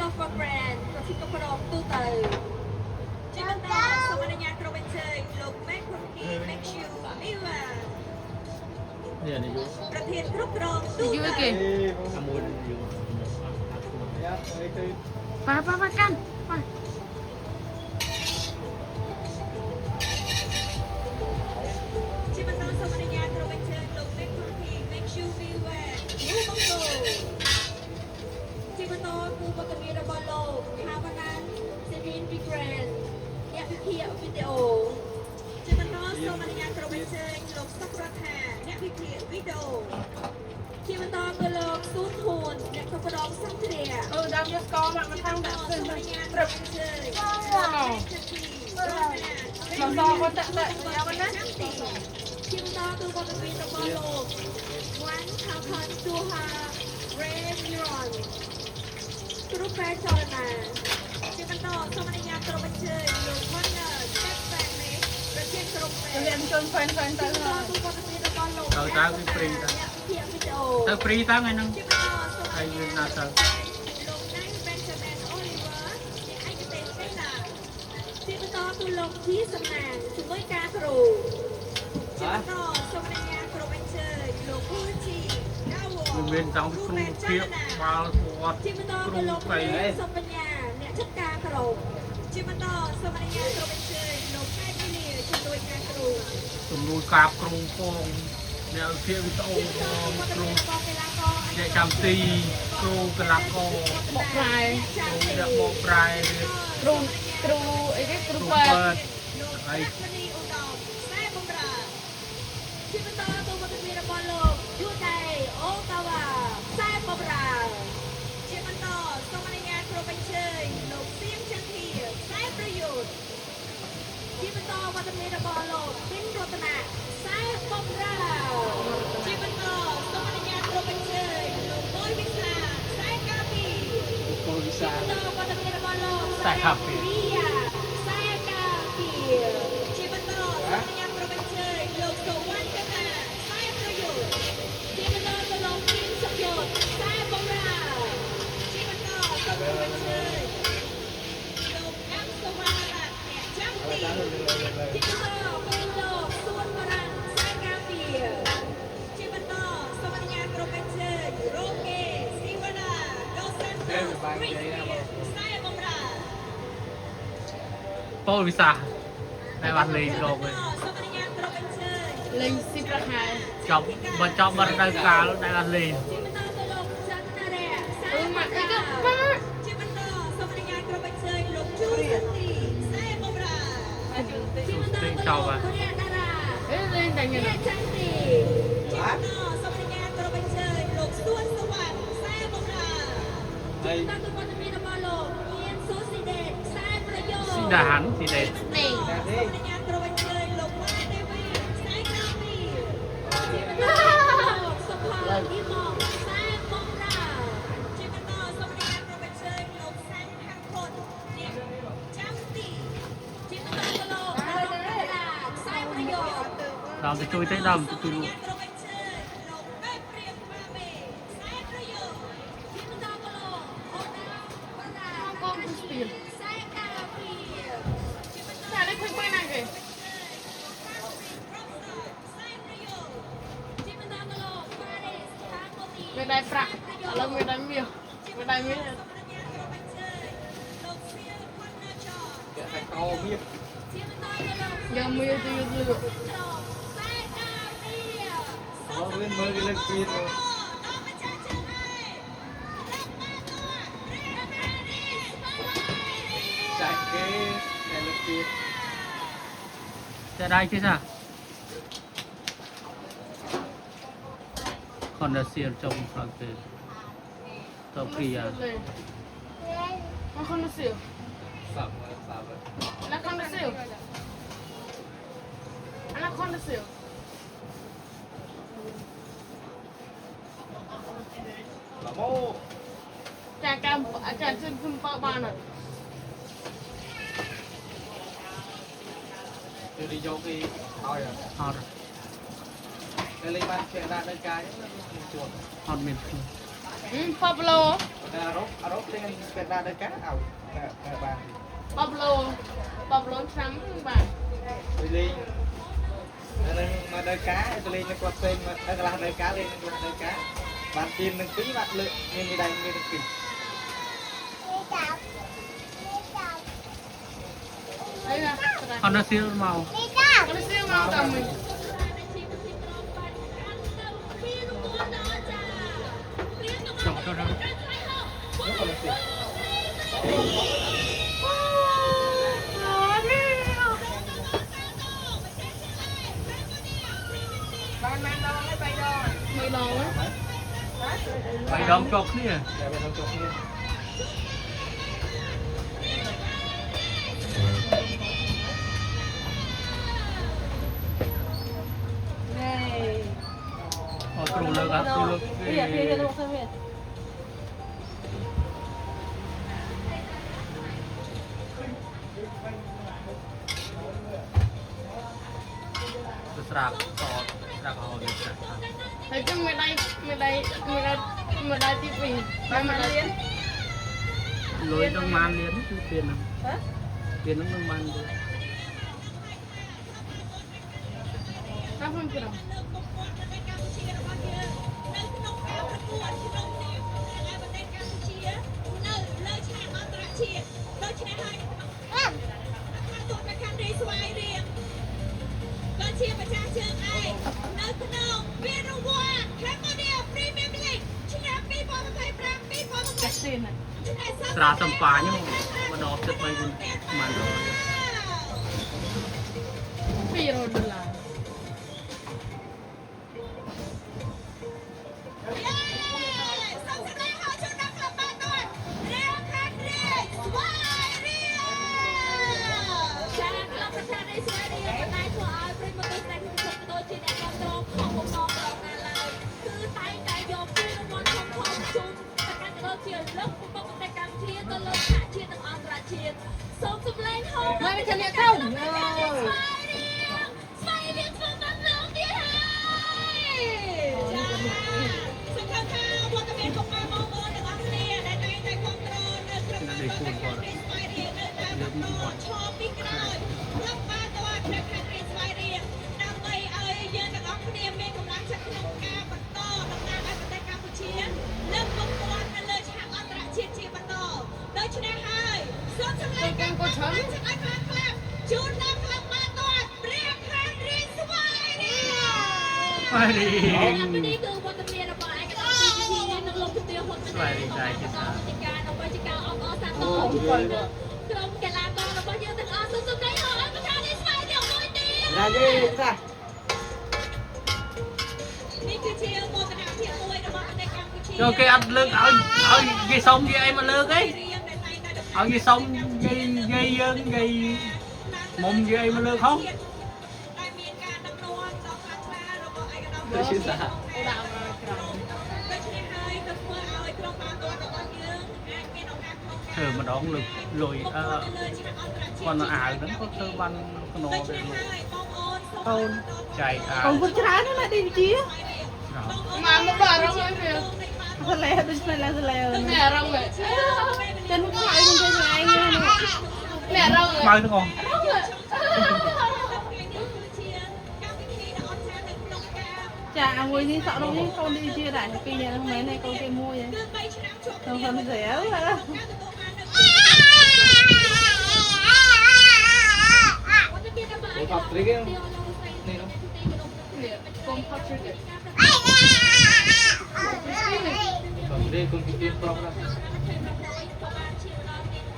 តហ្វ្រែនប្រសិទ្ធប្រងទូទៅជាបន្តសូមអនុញ្ញាតក្រុមអញ្ជើញលោកមេគុនគីមេឈូមីវ៉ាប្រធានគ្រប់គ្រងទូទៅប៉ាកាន់ប៉ាជាបន្តសូមអនុញ្ញាតក្រុមអញ្ជើញលោកមេគុនគីមេឈូមីវ៉ាយូបង្គោជាបន្តគឺវត្តមានរបស់លោកខាវណានសេរីនពីក្រានអ្នកវិភាគវីដេអូជាបន្តសូមអនុញ្ញាតក្រុមអញ្ជើញលោកសុករដ្ឋាអ្នកវិភាគវីដេអូជាបន្តគឺលោកស៊ូនធួនអ្នកគ្រប់គ្រងសង្គ្រាដាំយកស្ករមកខាងដាក់ទៅប្រឹកជើញមកសមកតាក់យកមកណាជាបន្តគឺវត្តមានរបស់លោកវ៉ាន់ខាផាន់ទូហារេមីរ៉នគ្រប់បែបចលនាជាបន្តសូមអនុញ្ញាតក្រុមអញ្ជើញលោកវ៉ាន់ណាស្តេបបែកនេះប្រធានក្រុមរៀនជូនហ្វេនទៅគឺវត្តមានរបស់លោកទៅគឺព្រីទៅទៅព្រីទៅថ្ងៃហ្នឹងហើយយើងណាទៅជាបន្តគឺលោកជីសំណាងជាមួយការគ្រូជាបន្តសូមអនុញ្ញាតក្រុមអញ្ជើញលោកពូជីដាវមិនមានចង់គ្រូភៀកបាល់គាត់ជាបន្តគឺលោកសុបញ្ញាអ្នកចាត់ការក្រុមជាបន្តសូមអនុញ្ញាតក្រុមអញ្ជើញលោកខែវិលាជាមួយការគ្រូជំនួយកាបគ្រូផងអ្នកវិភាគវីដេអូផងគ្រូអ្នកចាំទីគ្រូកីឡាករបកប្រែអ្នកបកប្រែគ្រូអីគេគ្រូប៉ែហើយជាបន្តទៅវត្តមានរបស់លោកយូដេអូកាវ៉ាខ្សែបម្រើជាបន្តសូមអនុញ្ញាតគ្រប់អញ្ជើញលោកសៀងចន្ទាខ្សែប្រយុទ្ធជាបន្តវត្តមានរបស់លោកទីនរតនាខ្សែបម្រើជាបន្តសូមអនុញ្ញាតគ្រប់អញ្ជើញលោកបុយវិសាខ្សែកាពីបុយវិសាជាបន្តវត្តមានរបស់លោកខ្សែកាពីខ្សែកាពីជាបន្តសូមអនុញ្ញាតគ្រប់អញ្ជើញលោកសុវណ្ណកថាខ្សែប្រយុទ្ធជាបន្តទៅលោកទីនសុយុទ្ធខ្សែបម្រើជាបន្តសូមអញ្ជើញលោកអង្សវណ្ណរតន៍អ្នកចាំទីជាបន្តពេលលោកសួនបរាំងខ្សែកាពីជាបន្តសូមអនុញ្ញាតគ្រប់អញ្ជើញរ៉ូកេស៊ីវ៉ាណាដូសាន់តូសរីសខ្សែបម្រើពលវិសាតែបានលេងរកវិញលេងស៊ីប្រហែលចប់បើចប់បាត់ទៅកាលតែបានលេងមកអីទៅប៉ាជាបន្តសូមអនុញ្ញាតក្រុមអញ្ជើញលោកជូសន្ទីខ្សែបម្រើជាបន្តទៅលោកតារាលេងតែញ៉ាំចាន់ទីជាបន្តសូមអនុញ្ញាតក្រុមអញ្ជើញលោកសួនសវណ្ណខ្សែបម្រើជាបន្តទៅវត្តមានរបស់លោកញៀនសូស៊ីដេតខ្សែប្រយុទ្ធស៊ីដាហានស៊ីដេតនេះសូមអនុញ្ញាតក្រុមអញ្ជើញលោកម៉ាទេវីខ្សែកាពីជាបន្តលោកសុផលយីមកខ្សែបម្រើជាបន្តសូមអនុញ្ញាតក្រុមអញ្ជើញលោកសាញ់ហាក់ខុនអ្នកចាំទីជាបន្តទៅលោកតារាខ្សែប្រយុទ្ធដល់ទៅជួយទេដល់ទៅជួយលោកក្រុមអញ្ជើញលោកបែបព្រៀងម៉ាមេខ្សែប្រយុទ្ធជាបន្តទៅលោកអូដាវណ្ណាកងស្ពីលខ្សែកាពីជាបន្តតែលេងឃើញបែរណាគេមានដៃប្រាក់ឥឡូវមានដៃមាសមានដៃមាសគេតែកោមាសយ៉ាងមាសទៅយូរអូវិញមើលគេលើកទៀតចាច់គេតែលើកទៀតจะได้chứ sao còn là xiên trong phần từ tàu kia nó không được xỉu nó không được xỉu nó không được xỉu chà cam chà trên phun bao ban rồi đi vô cái thôi rồi cái lấy ban chuyện ra đây cái chuột hòn mịn Pablo អរ៉ុបលេងពេលណាដល់ការអោបាន បបឡូឆ្នាំបាទ ទៅលេងនៅមកដល់ការទៅលេងនៅគាត់ផ្សេងមកដល់កន្លះដល់ការលេងនៅគាត់ដល់ការបានទៀននឹងពីរបាត់លើកមានដៃមាននឹងពីរ ហើយណា អត់នៅសៀលមក អត់ស្គាល់មកតាមវិញ ចុះទៅ នោះក៏មិនពីរ 3 ដងណា 3 ដងជាប់គ្នា តែវានឹងចុះគ្នា អត់គ្រូលើកអត់គ្រូលើកស្រាកតស្រាកហោនេះស្រាក ហើយគឺមេដៃទី2ហើយមេដៃ លុយនឹងបានលៀនគឺtiềnហ្នឹងtiềnហ្នឹងនឹងបានលុយ តាមខ្ញុំក្រំ ជាម្ចាស់ជើងឯងនៅក្នុងវារង្វាន់ Cambodia Premier League ឆ្នាំ2025 2026 ស្រាសំប៉ាញមកដល់ទឹក3វិញមិនដល់ $200 សូមសម្លេងហូរ មកនេះគ្នាទៅ ស្វ័យរៀងធ្វើបានលោកទៀតហើយសង្ឃឹមថាវត្តមានកុមារបងប្អូនទាំងអស់គ្នាដែលតែងតែគ្រប់គ្រងនៅក្នុងកម្មវិធីស្វ័យរៀងនៅតាមបន្តឈរពីក្រោយលោកបានទៅឲ្យព្រះខ័តរៀងស្វ័យរៀងដើម្បីឲ្យយើងទាំងអស់គ្នាមានកម្លាំងចិត្តក្នុងការបន្តដំណើរឲ្យប្រទេសកម្ពុជាលើកកម្ពស់នៅលើឆាកអន្តរជាតិជាបន្តដូច្នេះហើយសូមសម្លេងការគាត់ច្រើនចឹងឲ្យខ្លាំងខ្លាំងជូនដល់ក្លឹបបាល់ទាត់ព្រះខ័តរៀងស្វ័យរៀង ហើយនេះ នេះគឺវត្តមានរបស់ឯកឧត្តមវិជានិងលោកជំទាវហ៊ុនម៉ាណែតក្នុងកិច្ចការនៅវិជ្ជាការអបអរសាទរជាមួយនឹងក្រុមកីឡាកររបស់យើងទាំងអស់សូមសម្ដែងអរប្រធាននេះស្វាយរៀងមួយទៀត ណាយេចា នេះគឺជាមោទនភាពមួយរបស់ប្រទេសកម្ពុជា ចូលគេអត់លើកឲ្យគេសុំគេអីមកលើកអីឲ្យគេសុំយាយយើងយាយមុំយាយមកលើកហោះ ដែលមានការដឹកនាំដ៏ខ្លាំងក្លារបស់ឯកឧត្តម ទៅឈឺសា ដាក់មកក្រំ ដូច្នេះហើយទៅធ្វើឲ្យក្រុមបាល់ទាត់របស់យើងអាចមានឱកាសក្នុងការ ធ្វើម្ដងលើកលុយលើឆាកអន្តរជាតិ គាត់នៅអាវហ្នឹងគាត់ធ្វើបានខ្នង ដូ ទៅ ច្នេះ លុយ ហើយបងប្អូនសូម កូន ចែកអាវ កូនពុតច្រើនណាស់ឌីវិជា មកមកបារងហើយវា សលេដូចស្នេហ៍សលេ ណែរងវិញ ចិនខ្លាយនឹងទៅថ្ងៃនេះ ណែរង ខ្មៅទាំងអស់ ចាអាមួយនេះសក់នោះនេះកូនឌីវិជាដែរពីរនាក់ហ្នឹងមែនទេកូនគេមួយហ្នឹងទៅហឹមស្រាវ Hãy subscribe cho kênh Ghiền Mì Gõ để không bỏ lỡ កុំផុតជួយ Còn đây con kia pro